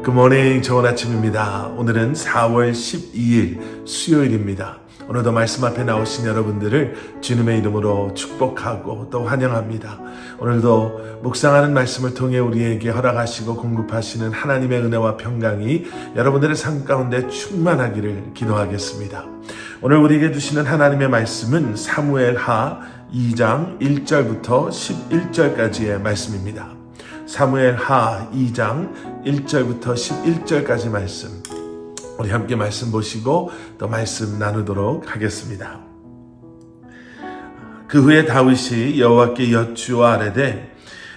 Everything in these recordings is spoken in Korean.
굿모닝, 좋은 아침입니다. 오늘은 4월 12일 수요일입니다. 오늘도 말씀 앞에 나오신 여러분들을 주님의 이름으로 축복하고 또 환영합니다. 오늘도 묵상하는 말씀을 통해 우리에게 허락하시고 공급하시는 하나님의 은혜와 평강이 여러분들의 삶 가운데 충만하기를 기도하겠습니다. 오늘 우리에게 주시는 하나님의 말씀은 사무엘하 2장 1절부터 11절까지의 말씀입니다. 사무엘하 2장 1절부터 11절까지 말씀, 우리 함께 말씀 보시고 또 말씀 나누도록 하겠습니다. 그 후에 다윗이 여호와께 여쭈어 아뢰되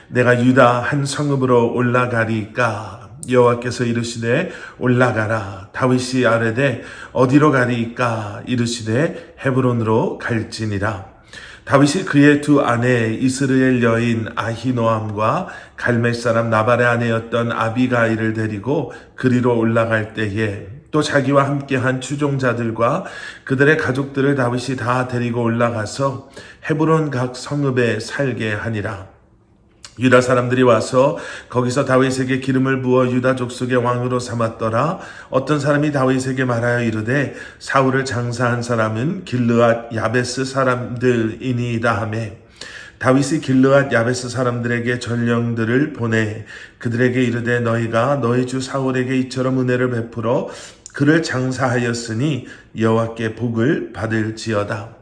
내가 유다 한 성읍으로 올라가리까? 여호와께서 이르시되 올라가라. 다윗이 아뢰되 어디로 가리까? 이르시되 헤브론으로 갈지니라. 다윗이 그의 두 아내 이스라엘 여인 아히노암과 갈멜 사람 나발의 아내였던 아비가일을 데리고 그리로 올라갈 때에 또 자기와 함께한 추종자들과 그들의 가족들을 다윗이 다 데리고 올라가서 헤브론 각 성읍에 살게 하니라. 유다 사람들이 와서 거기서 다윗에게 기름을 부어 유다 족속의 왕으로 삼았더라. 어떤 사람이 다윗에게 말하여 이르되 사울을 장사한 사람은 길르앗 야베스 사람들이니이다 하매 다윗이 길르앗 야베스 사람들에게 전령들을 보내 그들에게 이르되 너희가 너희 주 사울에게 이처럼 은혜를 베풀어 그를 장사하였으니 여호와께 복을 받을지어다.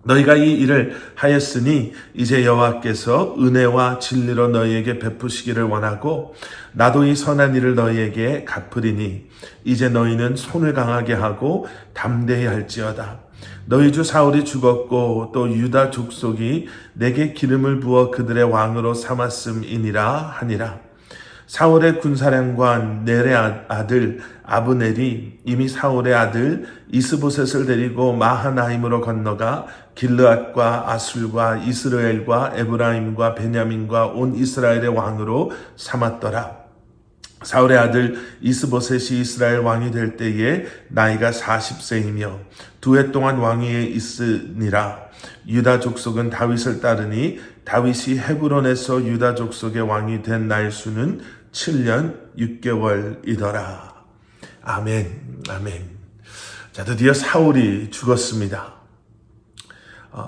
너희가 이 일을 하였으니 이제 여호와께서 은혜와 진리로 너희에게 베푸시기를 원하고 나도 이 선한 일을 너희에게 갚으리니 이제 너희는 손을 강하게 하고 담대히 할지어다. 너희 주 사울이 죽었고 또 유다 족속이 내게 기름을 부어 그들의 왕으로 삼았음이니라 하니라. 사울의 군사령관 넬의 아들 아브넬이 이미 사울의 아들 이스보셋을 데리고 마하나임으로 건너가 길르앗과 아술과 이스라엘과 에브라임과 베냐민과 온 이스라엘의 왕으로 삼았더라. 사울의 아들 이스보셋이 이스라엘 왕이 될 때에 나이가 40세이며 2해 동안 왕위에 있으니라. 유다 족속은 다윗을 따르니 다윗이 헤브론에서 유다 족속의 왕이 된 날 수는 7년 6개월이더라. 아멘, 아멘. 자, 드디어 사울이 죽었습니다.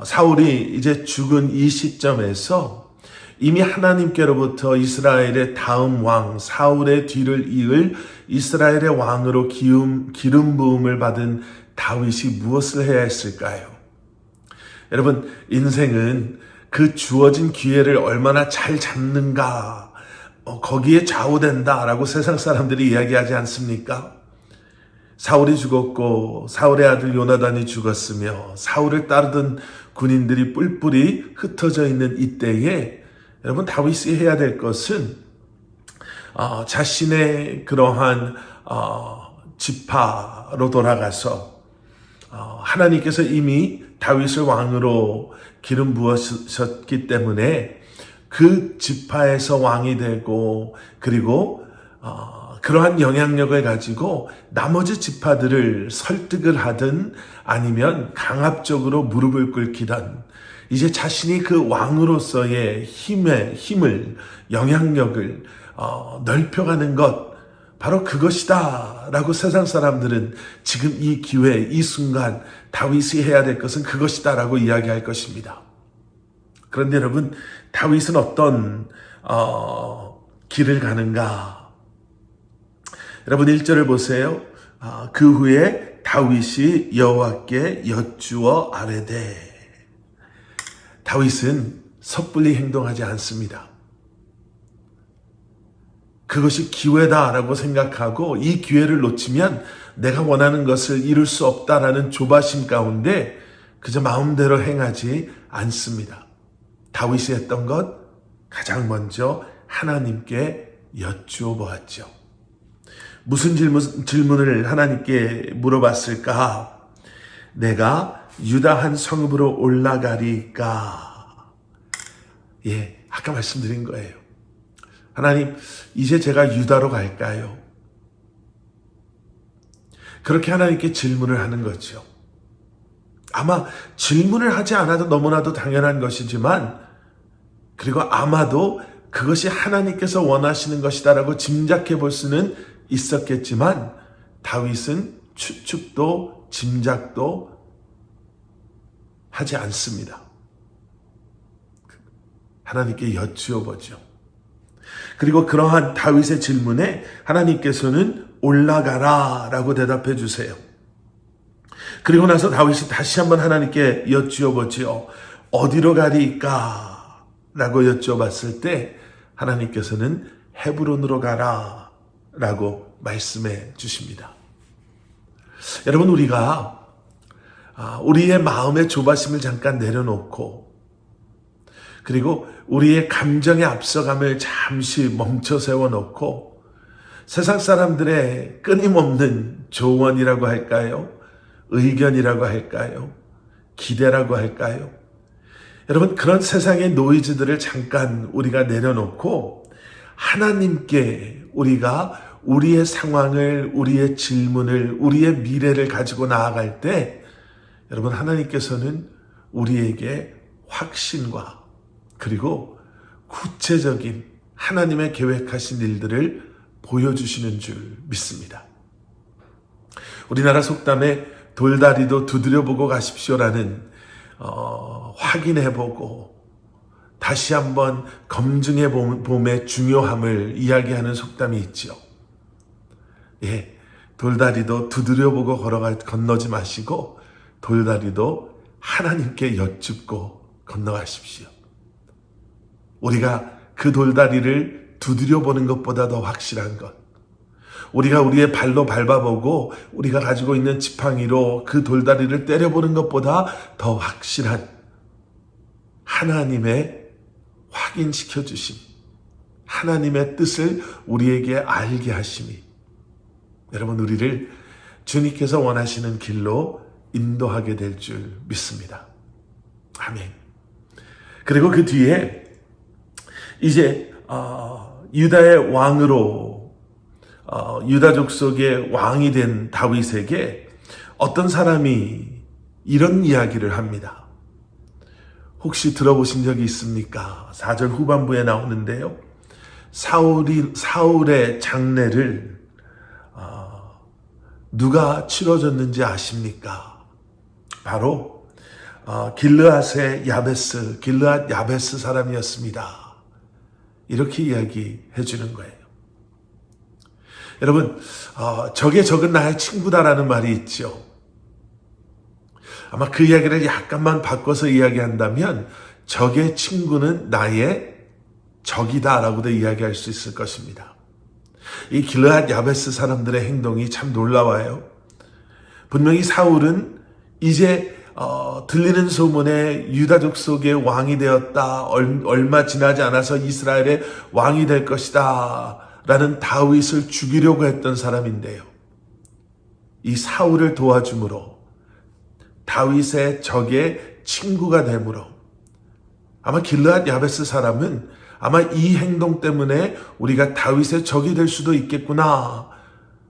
사울이 이제 죽은 이 시점에서 이미 하나님께로부터 이스라엘의 다음 왕 사울의 뒤를 이을 이스라엘의 왕으로 기름 부음을 받은 다윗이 무엇을 해야 했을까요? 여러분, 인생은 그 주어진 기회를 얼마나 잘 잡는가, 거기에 좌우된다라고 세상 사람들이 이야기하지 않습니까? 사울이 죽었고 사울의 아들 요나단이 죽었으며 사울을 따르던 군인들이 뿔뿔이 흩어져 있는 이때에 여러분, 다윗이 해야 될 것은 자신의 그러한 지파로 돌아가서 하나님께서 이미 다윗을 왕으로 기름 부으셨기 때문에 그 지파에서 왕이 되고 그리고 그러한 영향력을 가지고 나머지 지파들을 설득을 하든 아니면 강압적으로 무릎을 꿇기든 이제 자신이 그 왕으로서의 힘을 영향력을 넓혀가는 것, 바로 그것이다 라고 세상 사람들은 지금 이 기회, 이 순간 다윗이 해야 될 것은 그것이다 라고 이야기할 것입니다. 그런데 여러분, 다윗은 어떤 길을 가는가? 여러분, 1절을 보세요. 그 후에 다윗이 여호와께 여쭈어 아뢰되. 다윗은 섣불리 행동하지 않습니다. 그것이 기회다라고 생각하고 이 기회를 놓치면 내가 원하는 것을 이룰 수 없다라는 조바심 가운데 그저 마음대로 행하지 않습니다. 다윗이 했던 것, 가장 먼저 하나님께 여쭈어 보았죠. 무슨 질문을 하나님께 물어봤을까? 내가 유다 한 성읍으로 올라가리까? 예, 아까 말씀드린 거예요. 하나님, 이제 제가 유다로 갈까요? 그렇게 하나님께 질문을 하는 거죠. 아마 질문을 하지 않아도 너무나도 당연한 것이지만, 그리고 아마도 그것이 하나님께서 원하시는 것이다라고 짐작해 볼 수는 있었겠지만 다윗은 추측도 짐작도 하지 않습니다. 하나님께 여쭈어 보죠. 그리고 그러한 다윗의 질문에 하나님께서는 올라가라 라고 대답해 주세요. 그리고 나서 다윗이 다시 한번 하나님께 여쭈어 보지요. 어디로 가리까? 라고 여쭤봤을 때 하나님께서는 헤브론으로 가라 라고 말씀해 주십니다. 여러분, 우리가 우리의 마음의 조바심을 잠깐 내려놓고 그리고 우리의 감정의 앞서감을 잠시 멈춰 세워놓고 세상 사람들의 끊임없는 조언이라고 할까요? 의견이라고 할까요? 기대라고 할까요? 여러분, 그런 세상의 노이즈들을 잠깐 우리가 내려놓고 하나님께 우리가 우리의 상황을, 우리의 질문을, 우리의 미래를 가지고 나아갈 때 여러분, 하나님께서는 우리에게 확신과 그리고 구체적인 하나님의 계획하신 일들을 보여주시는 줄 믿습니다. 우리나라 속담에 돌다리도 두드려보고 가십시오라는 확인해보고 다시 한번 검증해봄의 중요함을 이야기하는 속담이 있죠. 예, 돌다리도 두드려보고 건너지 마시고 돌다리도 하나님께 여쭙고 건너가십시오. 우리가 그 돌다리를 두드려보는 것보다 더 확실한 것, 우리가 우리의 발로 밟아보고 우리가 가지고 있는 지팡이로 그 돌다리를 때려보는 것보다 더 확실한 하나님의 확인시켜 주심, 하나님의 뜻을 우리에게 알게 하심이 여러분, 우리를 주님께서 원하시는 길로 인도하게 될 줄 믿습니다. 아멘. 그리고 그 뒤에 이제 유다의 왕으로 유다 족속의 왕이 된 다윗에게 어떤 사람이 이런 이야기를 합니다. 혹시 들어보신 적이 있습니까? 4절 후반부에 나오는데요. 사울의 장례를 누가 치러줬는지 아십니까? 바로 길르앗의 길르앗 야베스 사람이었습니다. 이렇게 이야기해 주는 거예요. 여러분, 적의 적은 나의 친구다라는 말이 있죠. 아마 그 이야기를 약간만 바꿔서 이야기한다면 적의 친구는 나의 적이다라고도 이야기할 수 있을 것입니다. 이 길르앗 야베스 사람들의 행동이 참 놀라워요. 분명히 사울은 이제 들리는 소문에 유다 족속의 왕이 되었다, 얼마 지나지 않아서 이스라엘의 왕이 될 것이다 라는 다윗을 죽이려고 했던 사람인데요. 이 사울을 도와줌으로 다윗의 적의 친구가 되므로 아마 길르앗 야베스 사람은 아마 이 행동 때문에 우리가 다윗의 적이 될 수도 있겠구나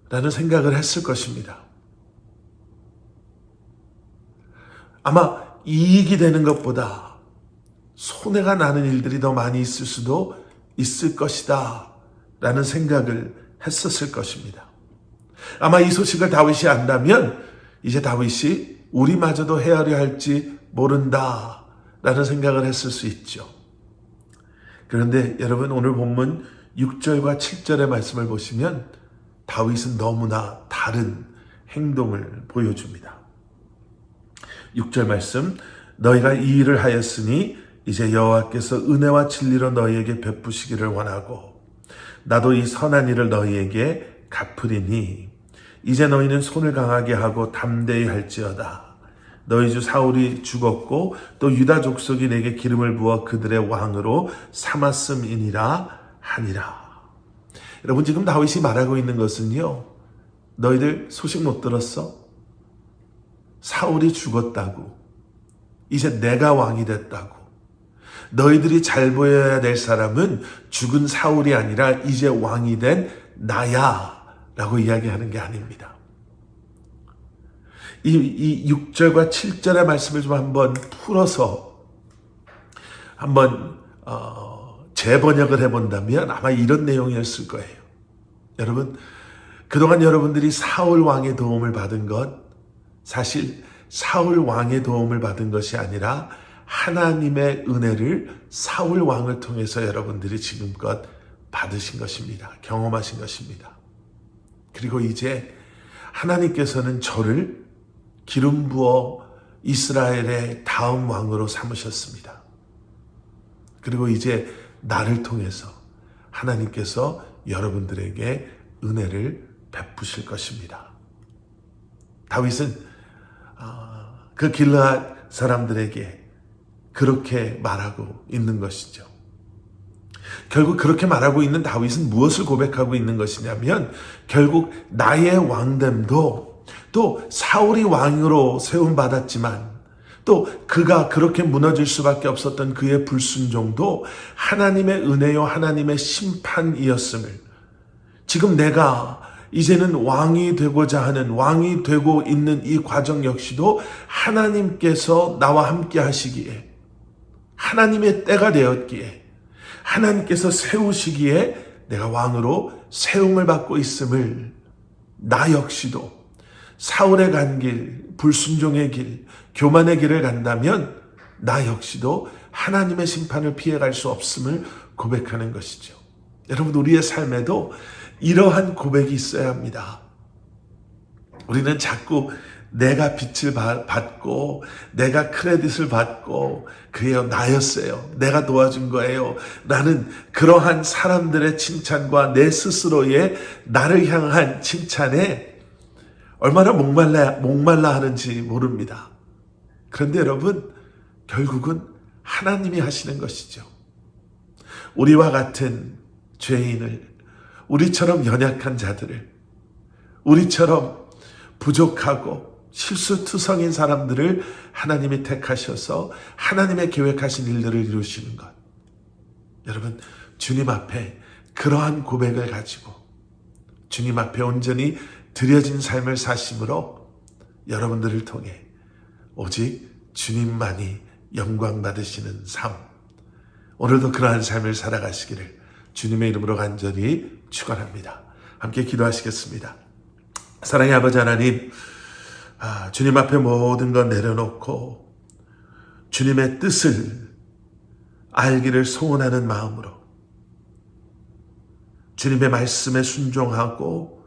라는 생각을 했을 것입니다. 아마 이익이 되는 것보다 손해가 나는 일들이 더 많이 있을 수도 있을 것이다 라는 생각을 했었을 것입니다. 아마 이 소식을 다윗이 안다면 이제 다윗이 우리마저도 헤아려 할지 모른다 라는 생각을 했을 수 있죠. 그런데 여러분, 오늘 본문 6절과 7절의 말씀을 보시면 다윗은 너무나 다른 행동을 보여줍니다. 6절 말씀, 너희가 이 일을 하였으니 이제 여호와께서 은혜와 진리로 너희에게 베푸시기를 원하고 나도 이 선한 일을 너희에게 갚으리니 이제 너희는 손을 강하게 하고 담대히 할지어다. 너희 주 사울이 죽었고 또 유다 족속이 내게 기름을 부어 그들의 왕으로 삼았음이니라 하니라. 여러분, 지금 다윗이 말하고 있는 것은요, 너희들 소식 못 들었어? 사울이 죽었다고. 이제 내가 왕이 됐다고. 너희들이 잘 보여야 될 사람은 죽은 사울이 아니라 이제 왕이 된 나야 라고 이야기하는 게 아닙니다. 이 6절과 7절의 말씀을 좀 한번 풀어서 한번 재번역을 해본다면 아마 이런 내용이었을 거예요. 여러분, 그동안 여러분들이 사울 왕의 도움을 받은 것, 사실 사울 왕의 도움을 받은 것이 아니라 하나님의 은혜를 사울 왕을 통해서 여러분들이 지금껏 받으신 것입니다. 경험하신 것입니다. 그리고 이제 하나님께서는 저를 기름 부어 이스라엘의 다음 왕으로 삼으셨습니다. 그리고 이제 나를 통해서 하나님께서 여러분들에게 은혜를 베푸실 것입니다. 다윗은 그 길르앗 사람들에게 그렇게 말하고 있는 것이죠. 결국 그렇게 말하고 있는 다윗은 무엇을 고백하고 있는 것이냐면 결국 나의 왕됨도 또 사울이 왕으로 세움받았지만 또 그가 그렇게 무너질 수밖에 없었던 그의 불순종도 하나님의 은혜요 하나님의 심판이었음을, 지금 내가 이제는 왕이 되고자 하는, 왕이 되고 있는 이 과정 역시도 하나님께서 나와 함께 하시기에, 하나님의 때가 되었기에, 하나님께서 세우시기에 내가 왕으로 세움을 받고 있음을, 나 역시도 사울의 간 길, 불순종의 길, 교만의 길을 간다면 나 역시도 하나님의 심판을 피해갈 수 없음을 고백하는 것이죠. 여러분, 우리의 삶에도 이러한 고백이 있어야 합니다. 우리는 자꾸 내가 빛을 받고 내가 크레딧을 받고 그래요, 나였어요, 내가 도와준 거예요 라는 그러한 사람들의 칭찬과 내 스스로의 나를 향한 칭찬에 얼마나 목말라 하는지 모릅니다. 그런데 여러분, 결국은 하나님이 하시는 것이죠. 우리와 같은 죄인을, 우리처럼 연약한 자들을, 우리처럼 부족하고 실수투성인 사람들을 하나님이 택하셔서 하나님의 계획하신 일들을 이루시는 것. 여러분, 주님 앞에 그러한 고백을 가지고 주님 앞에 온전히 드려진 삶을 사심으로 여러분들을 통해 오직 주님만이 영광 받으시는 삶, 오늘도 그러한 삶을 살아가시기를 주님의 이름으로 간절히 축원합니다. 함께 기도하시겠습니다. 사랑의 아버지 하나님, 주님 앞에 모든 것 내려놓고 주님의 뜻을 알기를 소원하는 마음으로 주님의 말씀에 순종하고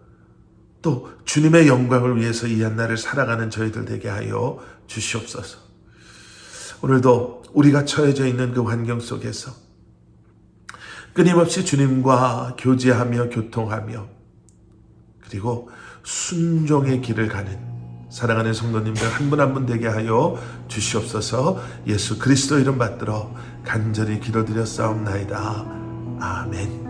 또 주님의 영광을 위해서 이 한날을 살아가는 저희들 되게 하여 주시옵소서. 오늘도 우리가 처해져 있는 그 환경 속에서 끊임없이 주님과 교제하며 교통하며 그리고 순종의 길을 가는 사랑하는 성도님들 한 분 한 분 되게 하여 주시옵소서. 예수 그리스도 이름 받들어 간절히 기도드렸사옵나이다. 아멘.